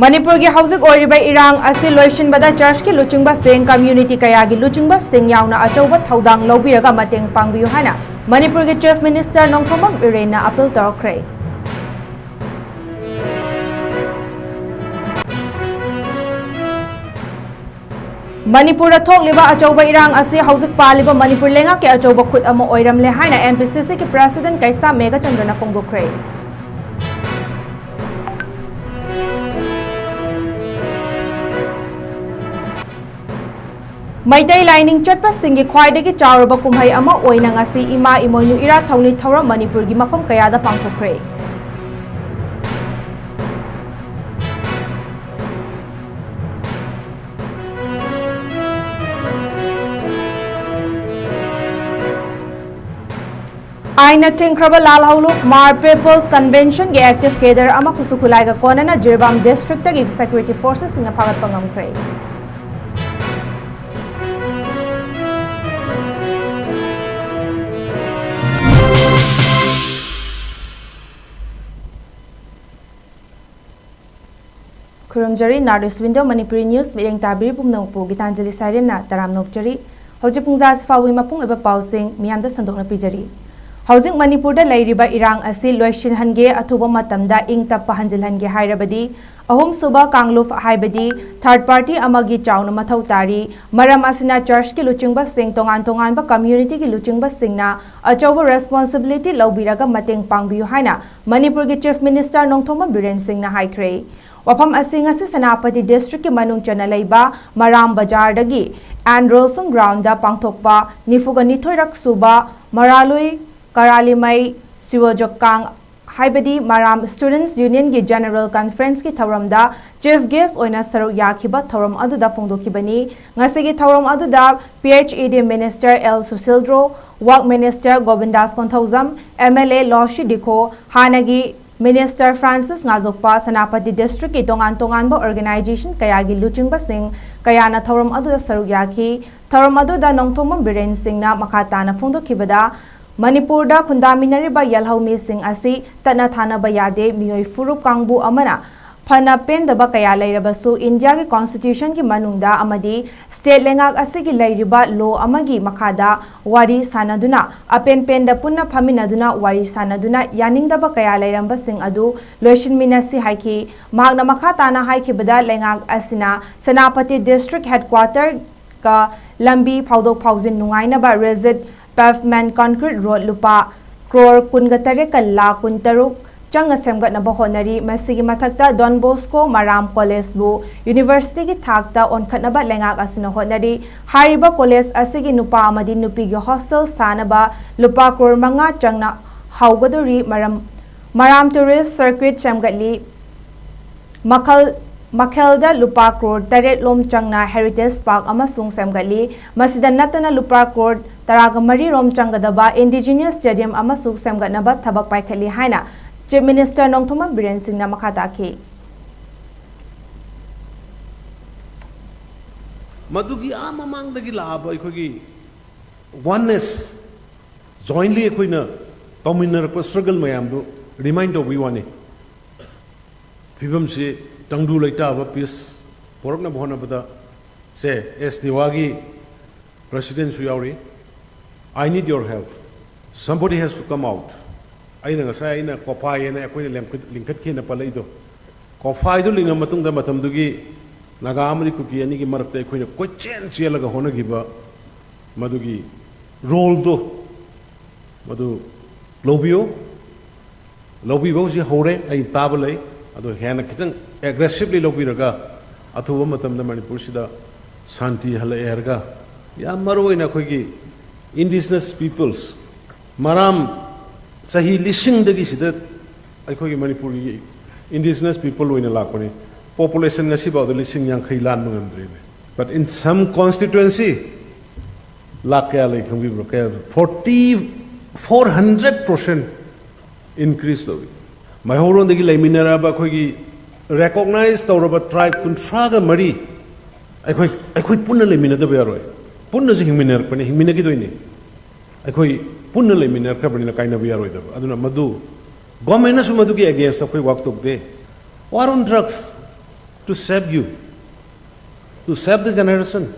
manipur gi hauzik oiriba irang asi loishinbada church ki luchingba sing community kaya gi luchingba sing yauna achauba thaudang lobiraga mateng pangbiyu hana manipur gi chief minister nongthomam biren na appeal tawkhre manipur da thokliba achauba irang asi hauzik paliba manipur lenga ke achauba khut ama oiramle haina MPCC ki president 𝐋𝐢𝐯𝐞 na phongdokre Maitai lining chatpa singi khwaidagi chaurba kumhai ama oina ngasi ima imoinu ira thawni thawra manipur gi mafam kayada pangthokre Aina Tinkraba Lal Hauluf Mar People's Convention ge active cadre ama kusukulai ga konana Jirbam district gi security forces ina phagat pangamkre Kurumjari Nardis Window Manipuri News Mireng Tabiri Pumnongpu Gitanjali Sairemna Taram Nokjari Hauji Pungza Sifawi Mapung Eba Pausing Miyamda Sandokna Pijari Housing Manipur da Lairiba Irang Asi Loishin Hange Atuba Matamda Ing Tappa Hanjil Hange Hairabadi Ahum Suba Kangluf Haibadi Third Party Amagi Chauna Mathau Tari Maram Asina Church ki Luchingba Sing Tongan ba community ki Luchingba Singna Achauba responsibility Laubiraga Mateng Pangbiyu Haina Manipur gi Chief Minister Nongthoma Biren Singh na Haikre Wafam asing asi Senapati District ki manung chana leiba Maram Bajar dagi Androsung Ground da pangthokpa Nifuga Nithoirak Suba Maralui Karalimai Siwajokang Haibadi Maram Students Union ki General Conference ki Thawramda Chief Guest oina saru yakiba Thawram aduda phongdokibani ngasigi Thawram aduda PHED Minister L Susildro Work Minister Govindas Konthauzam MLA Loshi Dikho Hanagi Minister Francis Ngazokpa Senapati District ki tongan ba organization kayagi luchingba sing kayana Thawram aduda saru yaki Thawram aduda Nongthomam Biren Singh na makatana phongdokibada Manipur da Kundaminariba Yalhaumi Singh asi Tana Thana Bayade Miyoi Furup Kangbu Amana Phana Pendaba Kaya Lairabasu India ki Constitution ki Manungda Amadi State Lengak asi ki Lairiba Law Amagi Makada Wari Sanaduna Apen Penda Punna Phaminaduna Wari Sanaduna Yaningdaba Kaya Lairamba Singh Adu Loishin Minasi Haiki Magna Makatana Haiki Bada Lengak Asina Senapati District Headquarter ka Lambi Phawdok Phawjin Nungainaba Resit Pavement Concrete Road Lupa Crore Kungatare Kala Kuntaruk Changa Semgat na Bahonari Masigi Matakta Don Bosco Maram College Bu University ki Thakta on Khatnaba Lengak Asina Honari Hariba College Asigi Nupa Amadi Nupi gi Hostel Sanaba Lupa Crore Manga Changna Haugaduri Maram Tourist Circuit Chamgatli Makhelda Lupa Crore Taret Lom Changna Heritage Park Amasung Semgatli Masida Natana Lupa Crore Taragamari Rom Changadaba Indigenous Stadium Amasung Semgatnaba Thabak Paikhali Haina Chief Minister Nongthoma Biren Singh na makataki Madugi amamangdagi laaba aikogi oneness jointly akoina tawminarpa struggle mayamdu remind of wani phibam se tangdu laitaba peace porokna bhona bada se SDWagi president su yauri I need your help somebody has to come out aina ngasa aina kofai na akoina lingkhat khena palaido kofai do linga matungda matamdugi naga amri kuki ani gi marakta akoina kochen chelaga honagiba madugi role do madu lobibo ji hore ai tabalai ado hena kitang aggressively lobiraga athuba matamda manipur sida santi hala erga ya maroina khogi indigenous peoples maram sahi lising dagi sida aikogi manipuri indigenous people oina lakoni population ngasi ba lising yang khailan ngamdri but in some constituency lakya like we 400% increase though my horon dagi laiminara ba khogi recognize tawraba tribe kuntraga mari aikoi punna laimina da bayaroi punna se hingminar pani hingminagi doini aikoi punna laiminar khabani kaina bayaroi da aduna madu government su madu ki against akoi work tok de war on drugs to save you, to save the generation.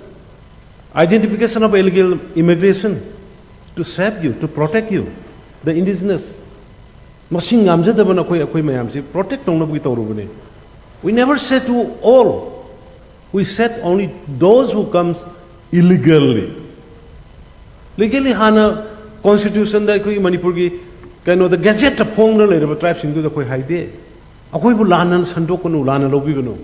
Identification of illegal immigration, to save you, to protect you, the indigenous. Protect. We never said to all. We said only those who comes illegally. Legally, Hana Constitution that Manipur the Gazette of Pong the tribes into the Haide. Akoi Lanan Sandokunu Lana Lobigano.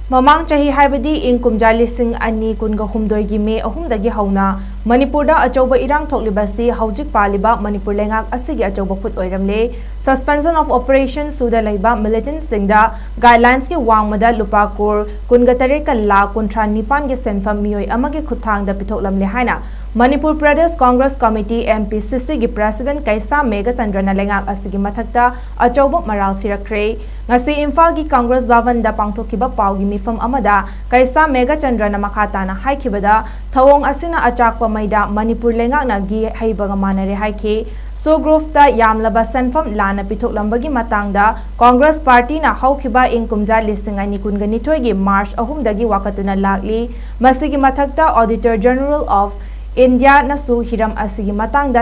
Mamang chahi haibadi in 𝐂𝐲 𝐍𝐞𝐰𝐬 𝐁𝐫𝐴 ꯑꯍꯨꯝꯗꯒꯤ ꯍꯧꯅ ꯃꯅꯤꯄꯨꯔꯗ ꯑꯆꯧꯕ ꯏꯔꯥꯡ ꯊꯣꯛꯂꯤꯕꯁꯤ ꯍꯧꯖꯤꯛ ꯄꯥꯜꯂꯤꯕ ꯃꯅꯤꯄꯨꯔ ꯂꯩꯉꯥꯛ ꯑꯁꯤꯒꯤ ꯑꯆꯧꯕ ꯈꯨꯠ ꯑꯣꯏꯔꯝꯂꯦ suspension of operation ꯁꯨꯗ ꯂꯩꯕ militantsꯁꯤꯡꯗ guidelines ꯒꯤ ꯋꯥꯡꯃꯗ ꯂꯨꯄꯥ ꯀ꯭ꯔꯣꯔ 18,39,ꯒꯤ ꯁꯦꯟꯐꯝ ꯃꯤꯑꯣꯏ ꯑꯃꯒꯤ ꯈꯨꯠꯊꯥꯡꯗ ꯄꯤꯊꯣꯛꯂꯝꯂꯦ ꯍꯥꯏꯅ Manipur Pradesh Congress Committee MPCC gi President 𝐂𝐲𝐸 𝐁𝐵 ꯂꯩꯉꯥꯛ ꯑꯁꯤꯒꯤ ꯃꯊꯛꯇ ꯑꯆꯧꯕ ꯃꯔꯥꯜ ꯁꯤꯔꯛꯈ꯭ꯔꯦ ngasi Imphal gi Congress Bhavan da pangthokhiba pawgi mifam amada 𝐂𝐲𝐸 𝐁𝐵 makha tana haikibada thawong asina achakpa maida Manipur lengak na gi heibaga manare haiki so group ta yamlaba senfam lana pithoklambagi matangda Congress Party na hawkhiba in 𝐂𝐲 2022 gi March 3 dagi wakatuna lakli masigi mathakta Auditor General of India nasu hiram asigi matangda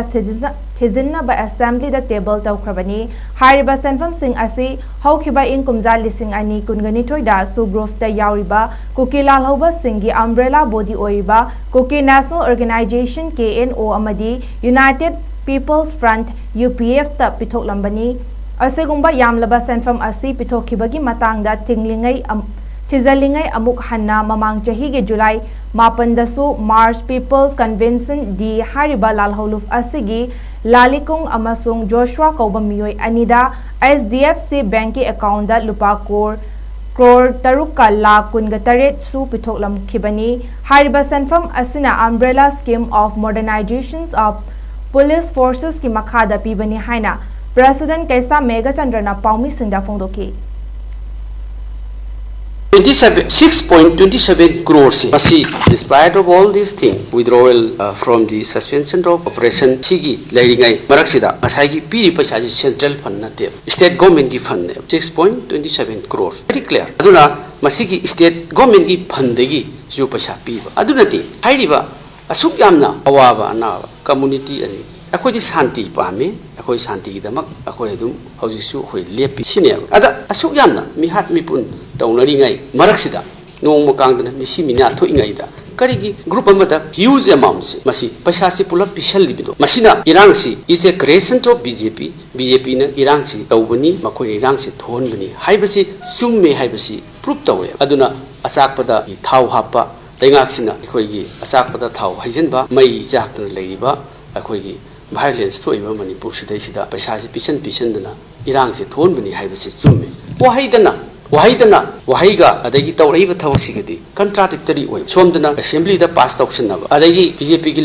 thijinna ba assembly da table tawkhrabani hariba senfam sing asi hawkhiba in 𝐂𝐲 2022 da su group ta yauriba Kuki lalhoba singi umbrella body oiba Kuki National Organization KNO amadi United People's Front UPF ta pithoklambani asigumba yamlaba senfam asi pithokhibagi matangda thizalingai amuk hanna mamang chahi ge July 8 Mars People's Convention di hariba lalholuf asigi Lalikung amasung Joshua kauba miyoi anida SDFC banki account da lupa crore 3,38,000 su pitoklam khibani hariba senfam asina umbrella scheme of modernizations of police forces ki makhada pibani haina President 𝐂𝐲𝐸 𝐁𝐵 paumi singda phongdoki 6.27 crores. Despite of all these things, withdrawal from the suspension of operation Sigi Lairingai Maraksida, Asagi Piri Pasaji Central Fund Native, State Government gi Fund 6.27 crores. Very clear. Aduna Masigi State Government gi Fundegi Ju Pasa Piba. Adunati, Haidiba, Asuk Yamna, Awaba Anava, community and Akodi Santi Pami, Akoi Santi Damak, Akoidum, Hausisu, Lepi Senior. Ada Asuk Yamna, Mihat Mipun. Taunaringai Maraksida Nong Makangdana Misimina to Ingaida Karigi group amada huge amounts Masi Pasasi Pula Pishal Libido Masina Irangsi is a creation of BJP na Irangsi Taubani Makoi Irangsi Thonbani Haibasi Summe Haibasi Proof Tawe Aduna Asakpada Tau Hapa Lengaksina Koigi Asakpada Tau Haizenba Mai Jaktan Laiba Akoigi violence to Iba Manipur Sida Pasasi Pishandana Irangsi Thonbani Haibasi Summe Wahaidana Wahiga, Adagi Tauriba Tausigadi, contradictory way. Somdana assembly the past auction of Adagi BJP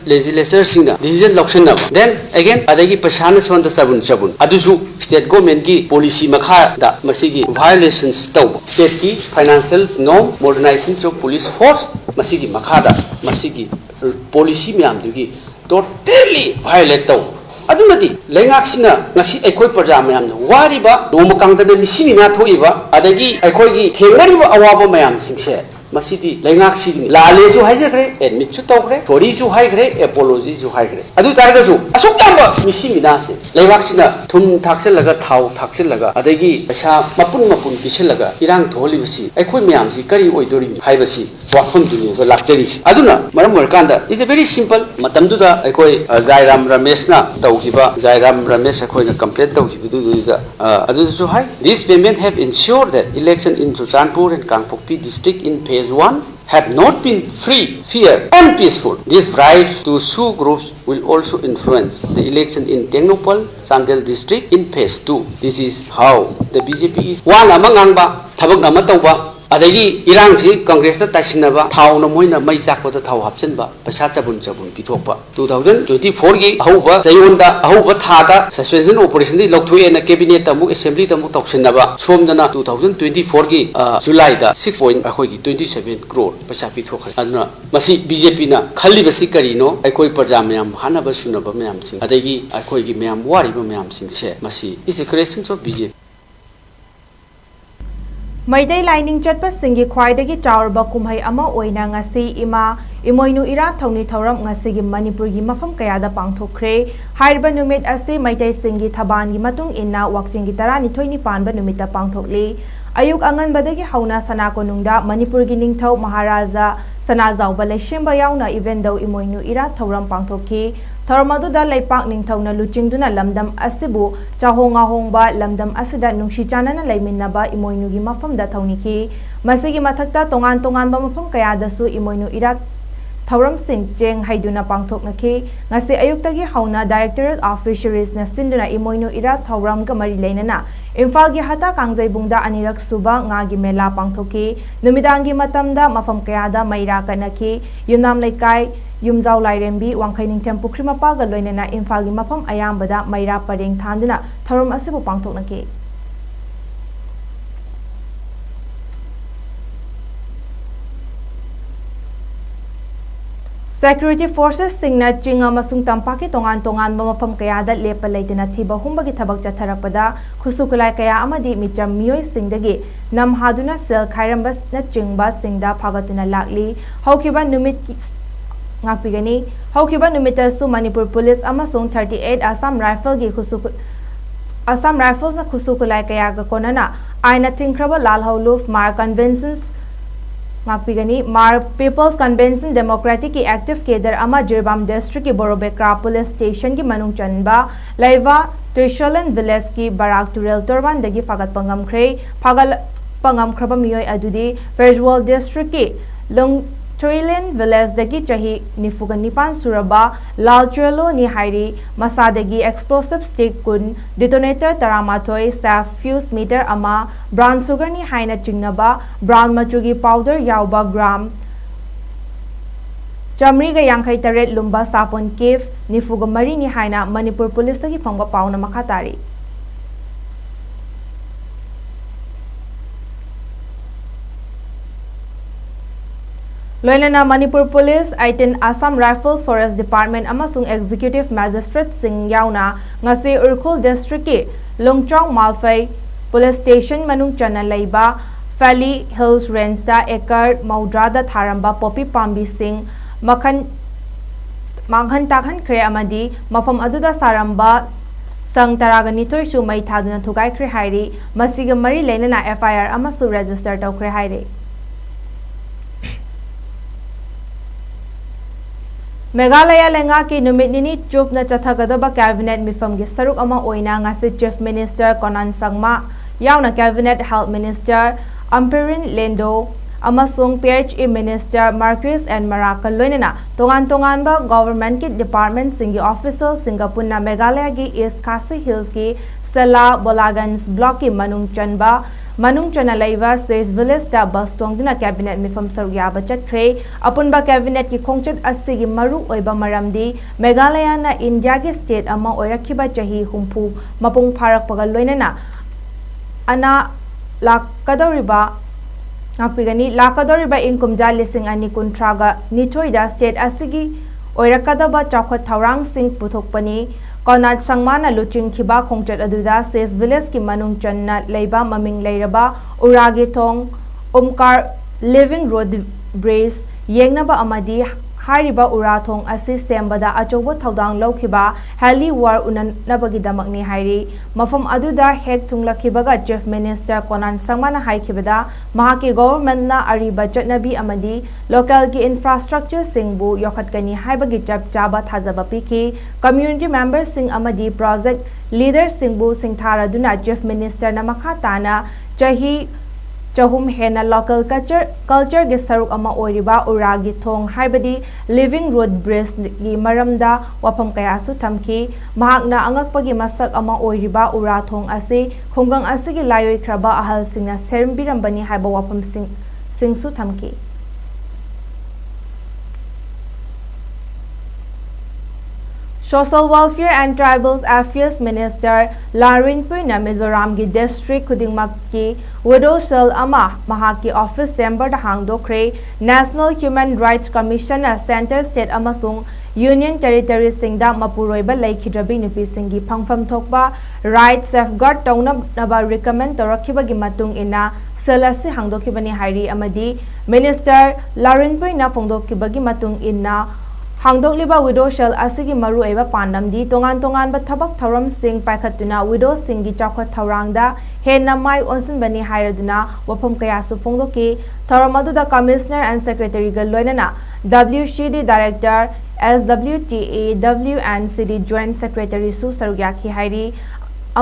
legislature singer, decision auction of. Then again, Adagi Pashanas on the Sabun, Aduzu, state government gi policy makha da Masigi violations tau. State ki financial no modernization of police force, Masigi Makada, Masigi policy Miamdugi, totally violate tau. Adunadi lengaksina ngasi aikoi praja mayam wariba nomakangdana misimina thoiba adagi aikoi gi thengariba awaba mayam singse masidi lengaksi laleju haijekre admit chu tawkre sorry chu haigre apology chu haigre adu targasu asukamba misimina se lengaksina thum thakselaga thau thakselaga adagi asha mapun piselaga irang tholibasi aikoi mayam si kari oidori haibasi wakfam duni ga lakchari aduna maram warkanda is a very simple matamduda aikoi Jairam Ramesh na tawhiba Jairam Ramesh aikoi na complete tawhibudu da adu chu hai this payment have ensured that election in Chuchanpur and Kangpokpi district in phase 1 have not been free, fair and peaceful. This bribe to two groups will also influence the election in Tengnopal, Chandel district in phase 2. This is how the BJP is. One amangangba, thabak namatawba, अदगी इरांग से कांग्रेस ता ताइसिनबा थाव न Moina मई चाकपद थाव हापचनबा पैसा चबुन पिथोकपा 2024 गी अहुबा जयोंदा अहुबा थादा suspension operation दी लौथुए न cabinet तमु assembly तमु तौसिनबा सोमदना 2024 गी जुलाई दा 6.27 करोड़ पैसा पिथोखरे अदना मसी बीजेपी ना खल्ली बसी करिनो अखोई प्रजा मयाम हानबा सुनबा मयाम सिंह अदगी अखोई गी मयाम वारिबा मयाम सिंह से मसी is a creation of BJP मैदै लाइनिंग चटपा सिंगी ख्वाइदगी चाउरबा कुमहै अमा ओइना ngasi इमा इमोइनु इरा थौनी थौरम ngasi gi manipur gi mafam kayada pangthokre hairba numit ase मैदै सिंगी थबान gi matung inna wakching gi 12 Panba नुमिता पांगथोकले अयुक अंगन बदगी हौना सना कोनुंगदा मणिपुर गी निंगथौ महाराजा सना जावबा लेशेंबा यावना इवेंटदौ इमोइनु इरा थौरम पांगथोकी थौरमदुदा लेपाक निंगथौना लुचिंगदुना लमदम असिबु चाहोंगा होंगबा लमदम असिदा नुंगशी चानना लेमिन्नबा इमोइनु गी मफमदा थौनिकी मसिगी मथक्ता तोंगान तोंगानबा मफम कयादसु इमोइनु इरा थौरम सिंह चेंग हाइदुना पांगथोकनखी ngasi ayuktagi hauna directorate of fisheries na sinduna imoinu ira thauram ga mari leinana imphal gi hata kangjai bungda anirak suba nga gi mela pangthoki numidangi matamda mafam kayada maira kanaki yumnam laikai yumjau lairembi wangkhai ningthem pukri mapa ga loinana imphal gi mafam ayambada maira pareng thanduna thauram asibu pangthoknaki Security forces singna chinga masung tampaki tongan mafam kayada lepa leitena thiba humbagi thabak chatharakpada khusukulai kaya amadi micham miyoi singdagi nam haduna sel khairambas na chingba singda phagatuna lakli haukiba numit ngakpigani haukiba numita su Manipur police amasung 38 Assam Rifles na khusukulai kaya ga konana aina thinkraba lalhauluf mar conventions ngakpigani mar People's Convention Democratic ki active cadre ama Jirbam district ki Borobekra police station ki manung chanba laiva Trisholan village ki Barak Turel Torban dagi fagat pangam khaba miyoi adudi Visual district ki Long Trillion village dagi chahi nifugan nipan suraba Lalchelo ni hairi masadagi explosive stick kun detonator taramathoi self fuse meter ama brown sugar ni haina chingnaba brown machugi powder yauba gram chamri ga yankhai taret lumba sapon cave nifuga mari ni haina Manipur police dagi phangba pauna makhatari Loinana Manipur Police, 18 Assam Rifles Forest Department amasung Executive Magistrate Singh yauna ngasi Urkhul District ki Longchong Malphai Police Station manung chana leiba Valley Hills Range da ekar Maudrada tharamba Poppy Pambi Singh manghan takhan kre amadi mafam aduda saramba sang taragani thoi su mai thaduna thugai kre hairi masiga mari leinana FIR amasu register taw kre hairi Meghalaya lenga ki numit nini chup na chathagadaba cabinet mifam gi saruk ama oina ngasi chief minister 𝐶𝐢𝐯𝐞 yauna cabinet health minister Ampirin Lendo amasung PHE minister Marquis and Maraka loinena tongan ba government ki department singi official Singapore Meghalaya gi East Khasi Hills ki Sela Bolagans block ki manung chana laiva says village da bus tongduna cabinet mifam sarugya bachat kre apunba cabinet ki khongchat asigi maru oiba maramdi Meghalaya na India ki state ama oirakhiba chahi humpu mapung pharak pagal loinena ana lakadoriba ngakpigani lakadoriba inkumja lising ani kuntraga nithoida state asigi oirakadaba chawkhat thaurang sing puthokpani Konat sangmana luching khiba khongchat aduda says village ki manung channa leiba maming leiraba uragi thong umkar living road bridge yengnaba amadi hairiba urathong asi sembada achobo thaudang lokhiba heli war unanabagi damakni hairi mafam aduda hek thunglakhibaga chief minister Konan sangmana haikhibada mahaki government na ariba chatnabi amadi local ki infrastructure singbu yokhatkani haibagi chap chaba thajaba piki community members sing amadi project leader singbu singthara duna chief minister na makhatana chahi chahum hena local culture gi saruk ama oiriba uragi thong haibadi living road bridge gi maramda wafam kaya su thamki mahakna angakpagi masak ama oiriba ura thong ase khungang asigi layoi khraba ahal singna sermbirambani haiba wafam sing su thamki Social Welfare and Tribal Affairs Minister Larin Puina Mizoram gi district khudingmakki widow cell ama mahaki office chamber da hangdokre National Human Rights Commission Center State amasung Union Territories singda mapuroiba laikhidrabi nupi singi phangfam thokba right safeguard taunaba recommend torakhiba gi matung ina selasi hangdokibani hairi amadi Minister Larin Puina phongdokkiba gi matung ina Hangdokliba widow shell asigi maru eba pandamdi tongan ba thabak tharam sing paikhatuna widow singi chakwa thaurangda henna mai onsin bani hairaduna wafam kaya su phongdoki tharamadu da commissioner and secretary ga loinana WCD director SWTAWNCD joint secretary su sarugyaki hairi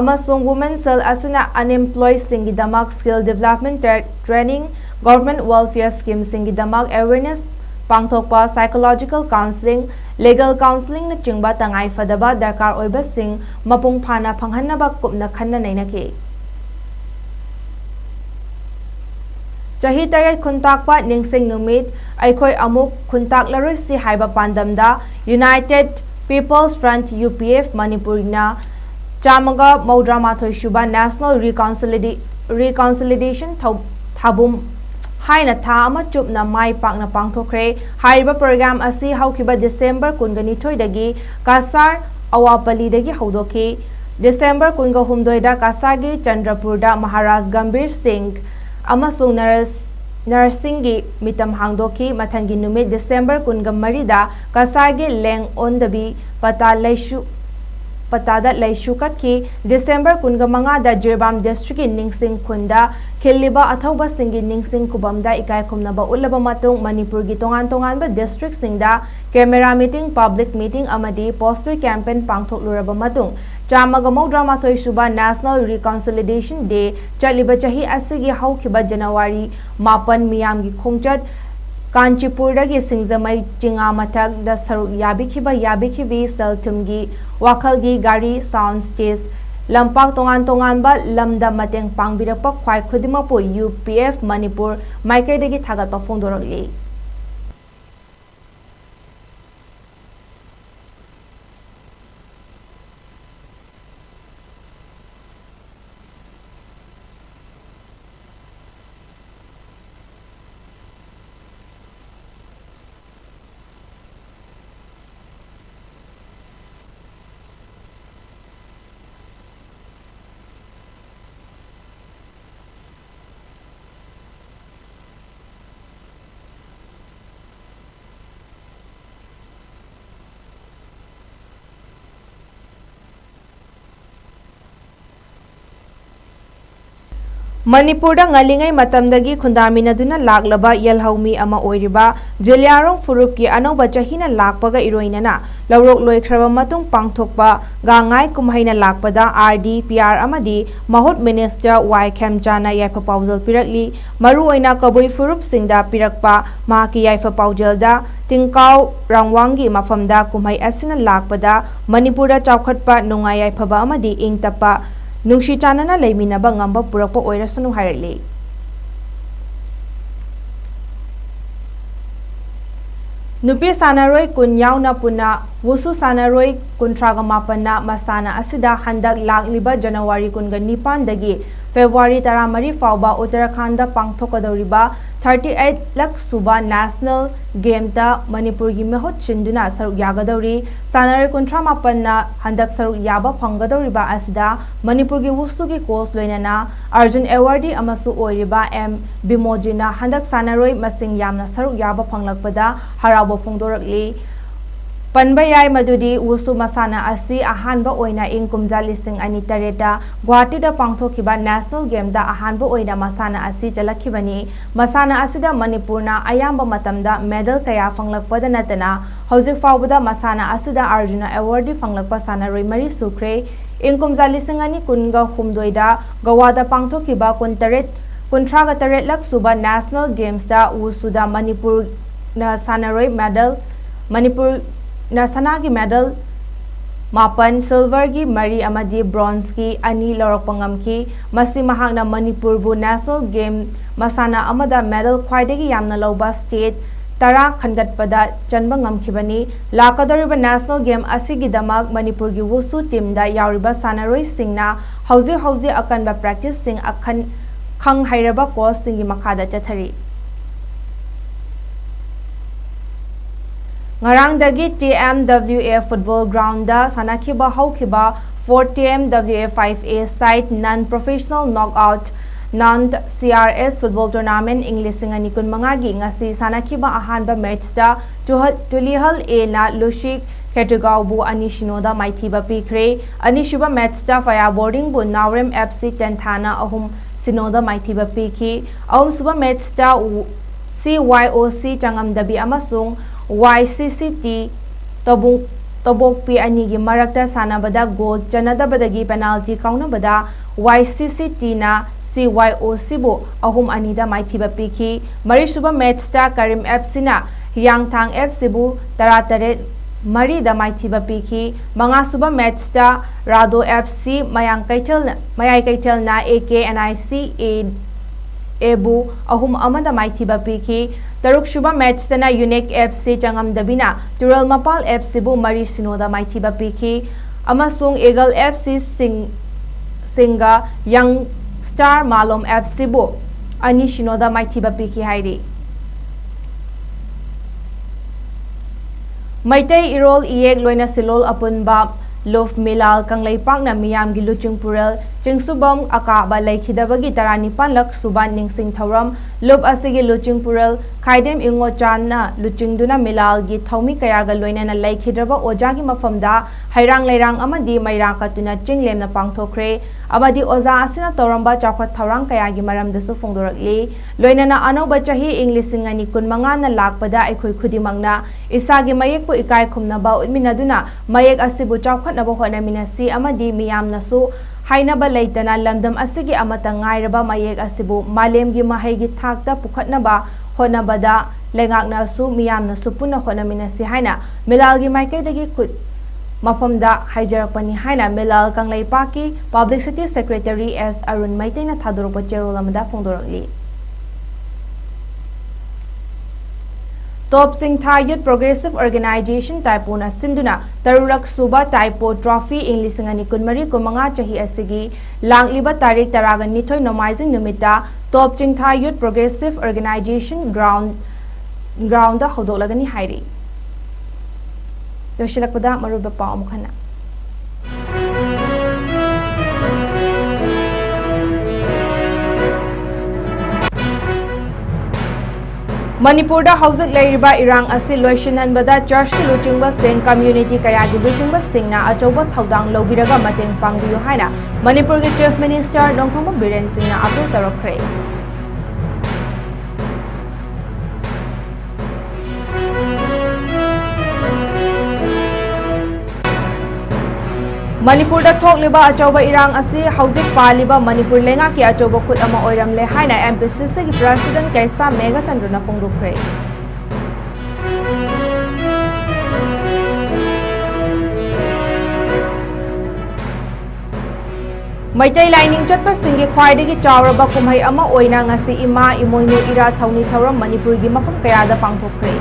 amasung women cell asina unemployed singi damak skill development training government welfare scheme singi damak awareness Pangthokpa psychological counseling, legal counseling na chingba tangai fadaba darkar oiba sing mapung phana phanghanaba kupna khanna nainaki. Chahi taret khuntakpa ningsing numit aikhoi amuk khuntaklaroi si haiba pandamda United People's Front UPF Manipurina chamaga maudramathoi shuba National Reconciliation Thabum Haina tha ama chupna mai pakna pangthokre haiba program asi haukiba December kungani thoidagi kasar awapali dagi haudoki December kunga humdoida kasagi Chandrapurda Maharaj Gambir Singh amasung Narsingi mitam hangdoki mathangi numit December kunga marida kasagi leng ondabi patada laishu katki December kunga manga da Jirbam district ningsing kunda khiliba athauba singi ningsing kubamda ikai khumnaba ulaba matung Manipur gi tongan ba district singda camera meeting public meeting amadi poster campaign pangthok luraba matung chamaga drama thoi suba National Reconciliation Day chaliba chahi asigi haukhiba January 8 miyam gi khongchat Kanchipurdagi Singzamai Chinga Matak da Saruk Yabikhibi Seltumgi Wakalgi Gari Sound Stage Lampak tongan ba Lamda Mateng Pangbirapa Kwai Khudimapu UPF Manipur Maikaidagi Thagatpa Phongdoragli Manipurda ngalingai matamdagi khundaminaduna laklaba yalhaumi ama oiriba Jeliarong Furupki anoba chahina lakpaga iroinana lawrok loikraba matung pangthokpa gangai kumhaina lakpada RD PR amadi mahut minister 𝐿𝐿 paujal pirakli maru oina kaboi furup singda pirakpa mahaki yaifa paujalda tingkau rangwangi mafamda kumhai asina lakpada Manipurda chaukhatpa nungai yaifaba amadi ingtapa Nungshi chanana leiminaba ngamba purakpa oirasanu hairali Nupi sanaroi kun yauna puna wusu sanaroi kuntraga mapana masana asida handak lakliba January kunga nipan dagi February taramari fauba Uttarakhanda pangthokadoriba 38 lakh suba national game ta Manipur gi mehot chinduna saruk yagadori sanare kuntra mapanna handak saruk yaba phangadoriba asida Manipur gi wusu gi course loinana Arjun awardee amasu oiriba M Bimojina handak sanaroi masing yamna saruk yaba phanglakpada harabo phongdorakli Panbayai madudi wusu masana asi ahanba oina ing 𝐿𝐿 11TH Guwahati da pangthokiba national game da ahanba oina masana asi jalakibani masana asida Manipurna ayamba matamda medal kaya phanglakpada natana hojik faubada masana asida Arjuna awardee phanglakpa sanaroi mari sukre ing 𝐿𝐿 2019 da Gawada pangthokiba 38 kuntraga suba National Games da Wusuda Manipur na sanaroi medal Manipur na sanagi medal Mapan silver gi mari amadi bronze gi ani lorok pangamki masi mahang na Manipur bu National Game masana amada medal khwaidagi yamna loba state tara khangat pada chanba ngamkhibani lakadoriba National Game asigi damak Manipur gi wusu team da yauriba sanaroi singna hauji akanba practice sing akhan khang hairaba course singi makhada chathari ngarang dagi TMWA football ground da sanakhiba haukiba 4 TMWA 5A side non-professional knockout non-CRS football tournament English ngani kun mangagi ngasi sanakhiba ahanba match da tulihal A na Lushik 𝐋𝐢𝐯𝐬 anishinoda maithiba pikre anishuba match da fire boarding bu Naurem FC 10 thana ahum sinoda maithiba piki ahum suba match da CYOC changamdabi amasung YCCT Tobokpi anigi marakta sanabada goal chanadabadagi penalty kaunabada YCCT na CYOC bu ahum anida maithiba piki marisuba match da Karim FC na Yangthang FC bu taratare mari da maithiba piki mangasuba match da Rado FC Mayai Kaitel na AKNIC Ebu ahum amada maithiba piki Taruk Shuba match na Unique FC Changam Dabina Tural Mapal FC bu Mari Sinoda Maithiba Piki Amasung Eagle FC Singa Young Star Malom FC bu Ani Shinoda Maithiba Piki Hairi Maitai Irol Iek Loina Silol Apunba Lof Milal 𝐶𝐿𝐸𝐸 na miyam gi luchung pural chingsubam akaba laikhidabagi taranipan lak suban ningsing thoram lob asigi luchung pural khaidem ingo channa luchung duna milal gi thaumi kayaga loina na laikhidraba ojagi mafamda hairang leirang amadi mairang katuna chinglem na pangthokre amadi oza asina toramba chakhat thorang kayagi maram dasu fongdorakli loina na anoba chahi english ngani kunmanga na lakpada aikhoi khudimangna isagi mayek pu ikai khumnaba utminaduna mayek asibu chakhatnaba honaminasi amadi miyam nasu hainaba leitana lamdam asigi amata ngairaba mayek asibu malemgi mahaigi thakta pukhatnaba honabada lengakna su miyamna supuna honaminasi haina milalgi maikedagi khut mafamda haijarakpani haina milal 𝐶𝐿𝐸𝐸 Publicity Secretary S Arun Maitaina thadoropa cherol amada fongdorakli Top Singtha Youth Progressive Organization Taipona Sinduna Tarurak Suba Taipo Trophy English ngani kunmari kumanga chahi asigi langliba tarik taraga nithoi nomaizing numita Top Singtha Youth Progressive Organization ground da hodolagani hairi Yoshilakpada maruba pa amukhana Manipur da hauzik leiriba irang asi loishinan bada church ki luchingba sing community kaya gi luchingba singna achoba thaudang lobiraga mateng pangbiyu haina Manipur gi chief minister Nongthoma Biren Singna apil tarokre Manipur da thokliba achoba irang asi hauzik paliba Manipur lenga ki achoba khut ama oiramle haina MPCC ki president 𝐶𝐸𝐸𝐸 Chandruna fongdukre Maitai lining chatpa singi khwaidagi chawraba kumhai ama oina ngasi ima imoinu ira thauni thauram Manipur gi mafam kayada pangthokre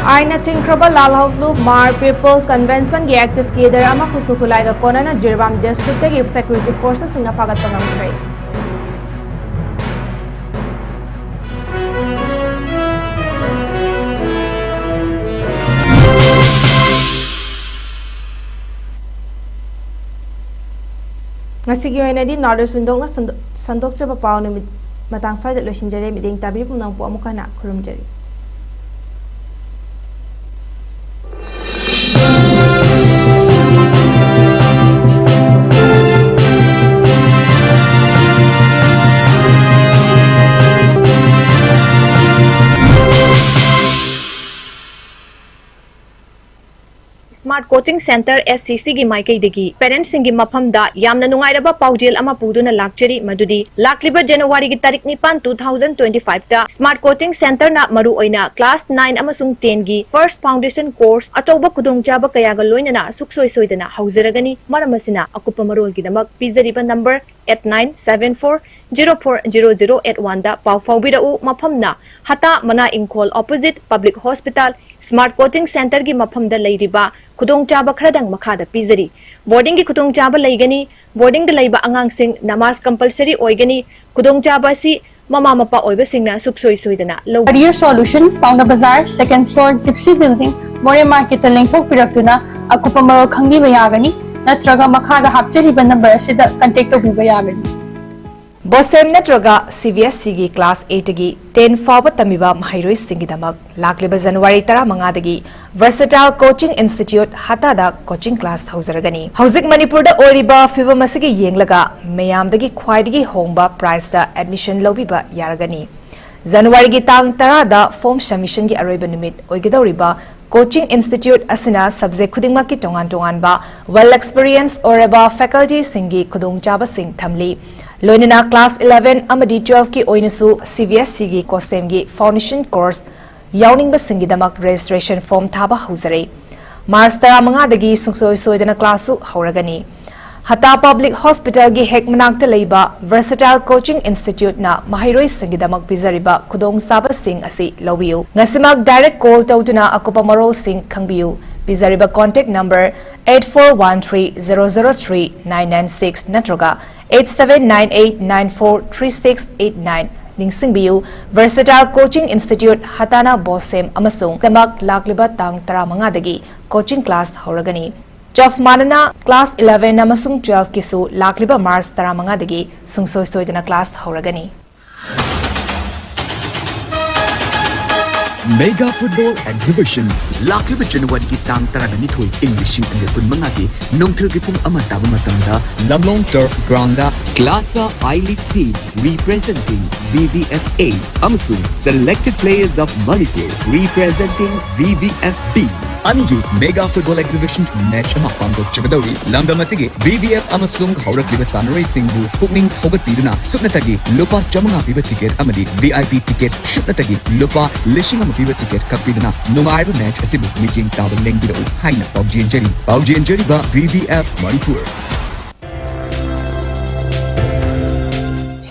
Aina Tinkraba Lalhavlu Mar People's Convention gi active keder ama khusukulaiga konana Jirbam district gi security forces singa phagat pangamkre ngasigi oinadi Northern Windong na sandokchaba pawna matang swai da losinjare miding tabiri pumnang po amukana khurumjari smart Coaching centre SCC गी माइकैदगी parents सिंगी मफमदा यामना नुंगाइरबा पाउजेल अमा पुदुना लाक्चरी मदुदी लाक्लिबा जनवरी गी तारीख 9 2025 ता smart Coaching centre ना मरु ओइना class 9 अमसुंग 10 गी first foundation course अचौबा खुदोंचाबा कयागा लोइनना सुखसोय सोइदना हौजरगनी मरमसिना अकुपा मरोल गिदमक पिजरिबा नंबर 8974040081 दा पाउ फाउबिरउ मफमना हता मना इंखोल opposite public hospital Smart Coaching Centre की मफम दा लैरिबा खुदोंचाबा खरदंग मखादा पिजरी बोर्डिंग की खुदोंचाबा लैगनी बोर्डिंग दा लैबा अंगांगसिंग नमाज कंपलसरी ओइगनी खुदोंचाबा सी ममा मपा ओइबा सिंगना सुखसोय सोइदना लो Career Solution Pauna Bazaar second floor Tipsy building More Market lengthok pirakuna akupa maro khangbiba yagani natraga makhada hapchariba number asida contact tawbiba yagani बोसेम नत्रगा CBSE की class 8 की 10 फाव तमिबा महैरोई सिंगिदमक लाक्लिबा जनवरी 15 दगी वर्सेटाइल कोचिंग इंस्टीट्यूट हतादा कोचिंग क्लास हौजरगनी हौजिक मणिपुरदा ओरिबा फिबम असगी येंगलगा मयामदगी ख्वाइदगी होंबा प्राइस दा एडमिशन लौबिबा यारगनी जनवरी की तांग 10 दा फॉर्म सबमिशन की अरोइबा निमित ओइगदौरिबा कोचिंग इंस्टीट्यूट असना सब्जेक्ट खुदिंगमा की टोंगान टोंगानबा वेल एक्सपीरियंस ओरेबा फैकल्टी सिंगी खुदोंचाबा सिंग थमली लोइनना क्लास 11 अमदी 12 की ओइनसु CBSE की कोसेम की फाउंडेशन कोर्स याउनिंग सिंगिदमक रजिस्ट्रेशन फॉर्म थाबा हौजरे मार्च 15 दगी सुखसोय सोइदना क्लास हौरगनी हता पब्लिक हॉस्पिटल की हेक मनाक्ट लेबा वर्सेटाइल कोचिंग इंस्टीट्यूट ना महैरोई सिंगिदमक पिजरिबा खुदोंग साबा सिंग असि लौबियु ngasimak डायरेक्ट कॉल तौदुना अकुपा मरोल सिंग खंगबियु पिजरिबा कॉन्टैक्ट नंबर 8413003996 नत्रगा 8798943689 निंगसिंगबियु वर्सेटाइल कोचिंग इंस्टीट्यूट हताना बोसेम अमसुंग तमक लाक्लिबा तांग 15 दगी कोचिंग क्लास हौरगनी जफ मानना क्लास 11 अमसुंग 12 किसु लाक्लिबा मार्च 15 दगी सुंगसोय सोइदना क्लास हौरगनी Mega Football Exhibition Laklib January की तांग तरगनी थोई इंग्लिश इंगे पुन मंगागे नोंथल के पुंग अमा ताब मतंदा Lamlong Turf Ground Class I League team representing VVFA Amsung selected players of Manipur representing VVFB Anigi Mega Football Exhibition match ama pamdok chibadori Lamdam asige VVF Amsung haurakliba sanrai singbu pukning thogatpiduna suknatagi lupa chamanga piba ticket amadi VIP ticket shuknatagi lupa lishing piba ticket kapiduna nungaiba match asibu meeting tawal lengbido haina paujienjeri ba VVF Manipur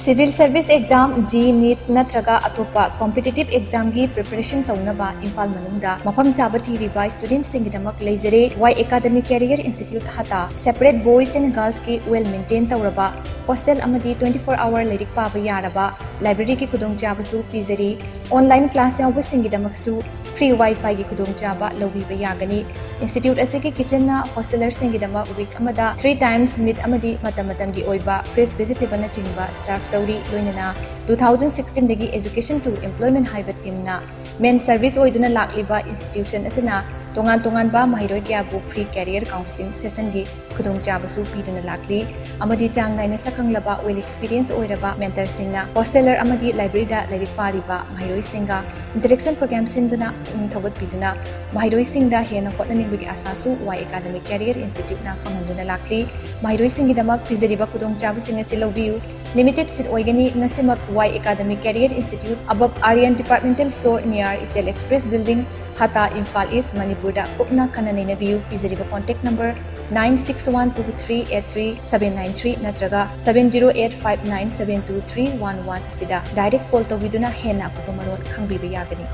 Civil Service Exam G NEET natraga atopa competitive exam gi preparation taunaba Imphal manungda mafam chaba thiriba students singidamak leizere Y Academic Career Institute hata separate boys and girls ki well maintained tawraba hostel amadi 24-hour lyric paba yaraba library ki kudong chaba su pizeri online class yaw singidamak su free wifi gi kudong chaba lobiba yagani institute asiki kitchen na hosteler singidama week amada 3 times meat amadi matamatam gi oiba fresh vegetable na tingba serve tawri loinana 2016 dagi education to employment haiba team na main service oiduna lakliba institution asina tongan ba mahiroi kya bu free career counseling session gi kudong chaba su piduna lakli amadi chang naina sakanglaba well experience oiraba mentor singna hosteler amadi library da lyric pariba mahiroi singa interaction program sinduna thogot piduna mahiroi singda hena hotnani bigi asasu Y Academic Career Institute na fanganduna lakli mahiroi singidamak pizeriba kudong chaba singa silobiu limited seat oigani nasimak Y Academic Career Institute above Aryan Departmental Store near Ichel Express Building Hata Imphal East Manipur da ukna kananina view pizeriba contact number 9612383793 natraga 7085972311 sida direct call tawiduna hena kumaron khangbiba yagani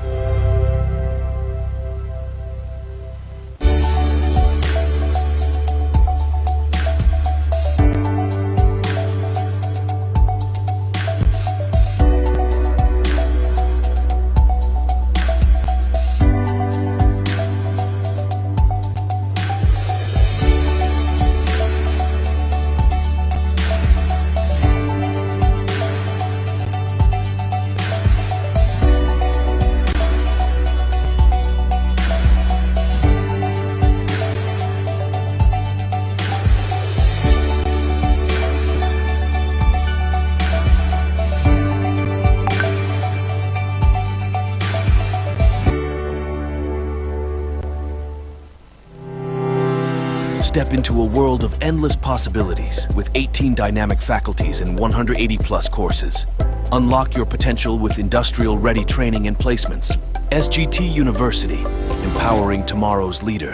Step into a world of endless possibilities with 18 dynamic faculties and 180 plus courses. Unlock your potential with industrial-ready training and placements. SGT University, empowering tomorrow's leaders.